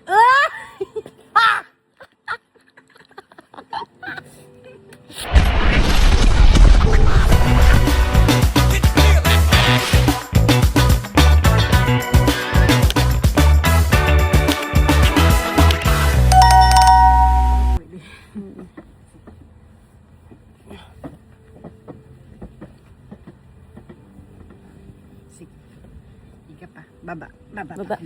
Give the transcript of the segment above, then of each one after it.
Ah! Ah! Sige. Ika pa. Baba. Baba. Baba.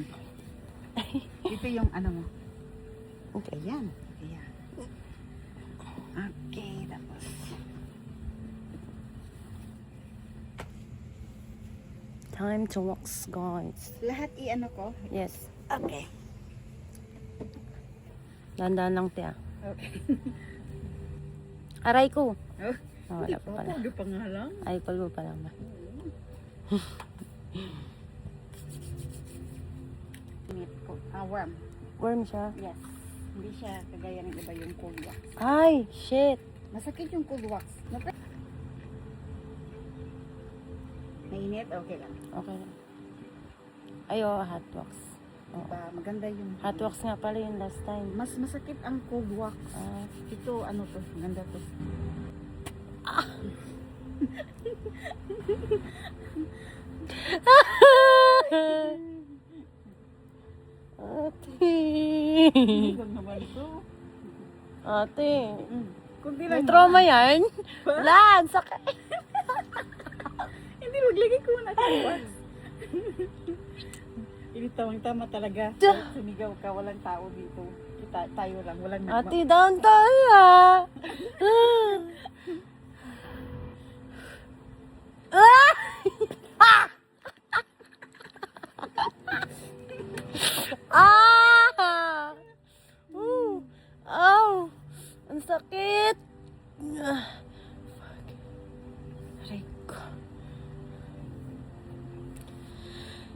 Ito yung ano mo. Okay. Ayan. Ayan. Okay. Tapos. Time to walk, guys. Lahat i-ano ko. Yes. Okay. Dahan-dahan lang, tiya. Okay. Aray ko. Oh. Oh, wala pa pala. Pwede pa nga lang. Ay, palgo pa lang ba? Meat ko. Warm. Worm siya. Yes. Hindi siya kagaya ng iba yung cold wax. Ay, shit. Masakit yung cold wax. Mainit? Okay lang. Okay lang. Ay, oh, hot wax. Oo. Diba? Maganda yung... Hot wax nga pala yung last time. Mas masakit ang cold wax. Ah. Ito, ano to? Maganda to. Ate. Huwag naman to. Ate. Kunti May lang. trauma yan? Wala, ang sakit. Hindi, maglagay ko na cold wax. Ini tama talaga. Sumigaw ka, walang tao dito. Tayo lang, walang Ate, down tayo ah. Ah! Ah! Ow! Ang sakit! Fuck. Aray ko.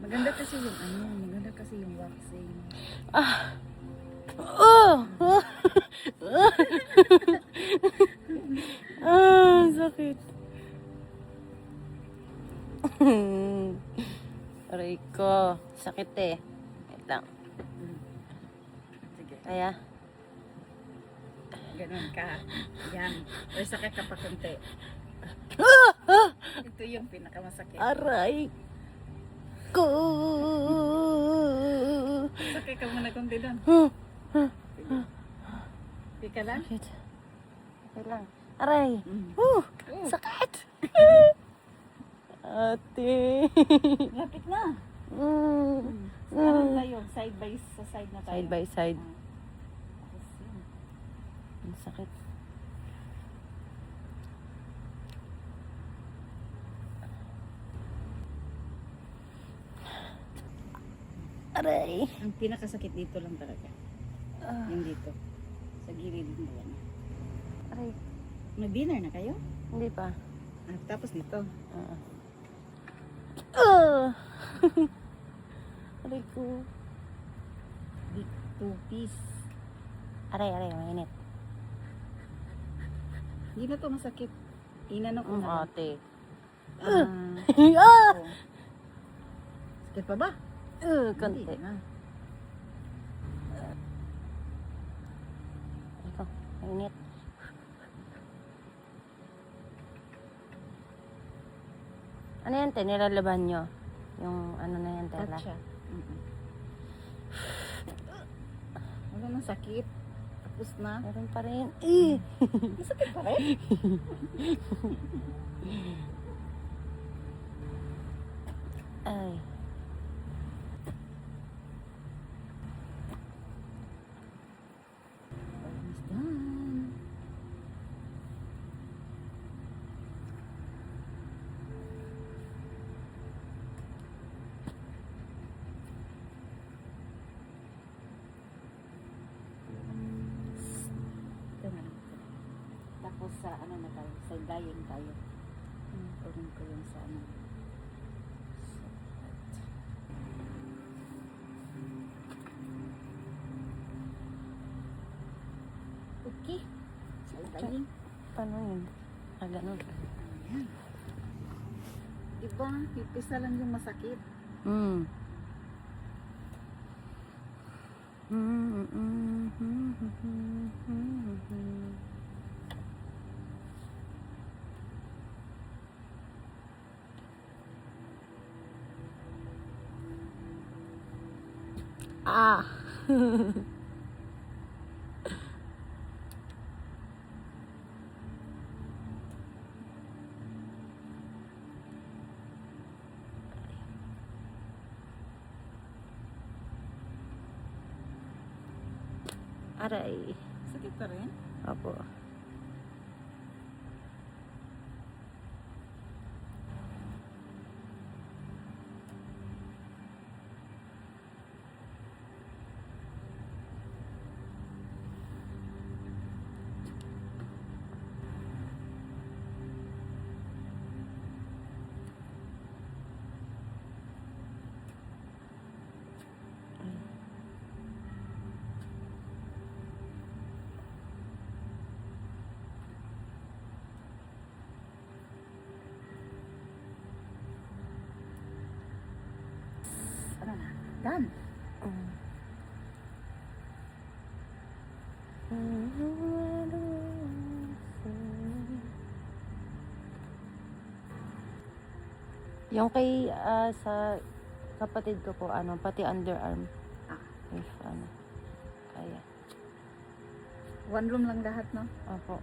Maganda kasi yung ano, maganda kasi yung waxing. Ah! Oh! Ah, sakit. Aray ko. Sakit eh. Wait lang. Sige, Kaya? ganun ka. Yan. Or sakit ka pa konti. Ito yung pinakamasakit. Aray ko. Sakit ka muna konti doon. Sige. Pika lang. Sakit. Wait lang. Aray. Sakit. Ate. Lapit na. Mm. Ano tayo? Side by sa side na tayo. Side by side. Tapos yun. Ang sakit. Aray. Ang pinakasakit dito lang talaga. Yung dito. Sa gilid mo yan. Aray. Mag-dinner na kayo? Hindi pa. Tapos dito. Aray ko. Dito, piece. Aray, mainit. Hindi na to masakit. Inano ko na. Ate. Ah, Ah! oh. Sakit pa ba? Konti. Hindi na. Ito, mainit. Ano yan, te? Nilalaban nyo? Yung ano na yan, tela? Tatcha. Wala nang sakit. Tapos na. Meron pa rin. Masakit pa rin. Ay. Almost done. Ito na lang. Tapos sa ano na tayo, sa dyeing tayo. Urin ko yung sa ano. Okay. Sa dyeing. Paano yun? Ah, ganun. Ayan. Diba? Pipisa lang yung masakit. Ah. Aray. Sakit pa rin? Opo. Ano na? Done. Yung kay sa kapatid ko po, ano, pati underarm. Ah. If ano. Kaya. One room lang lahat, no? Opo.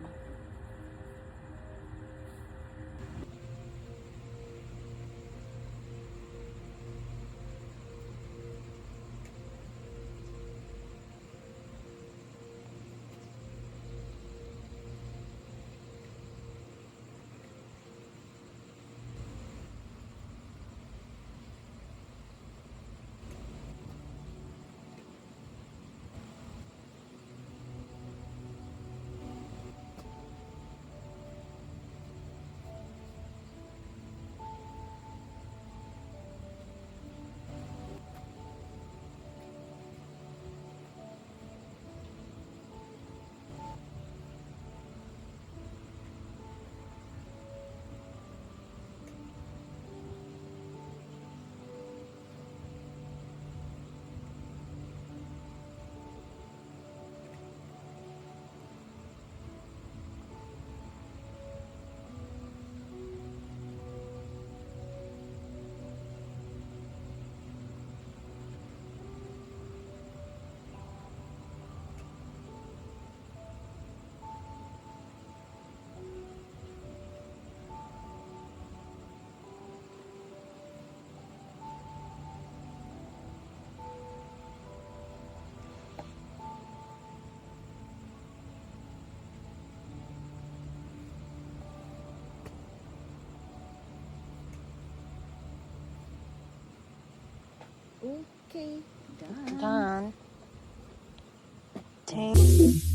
Okay. Done. Done. Thank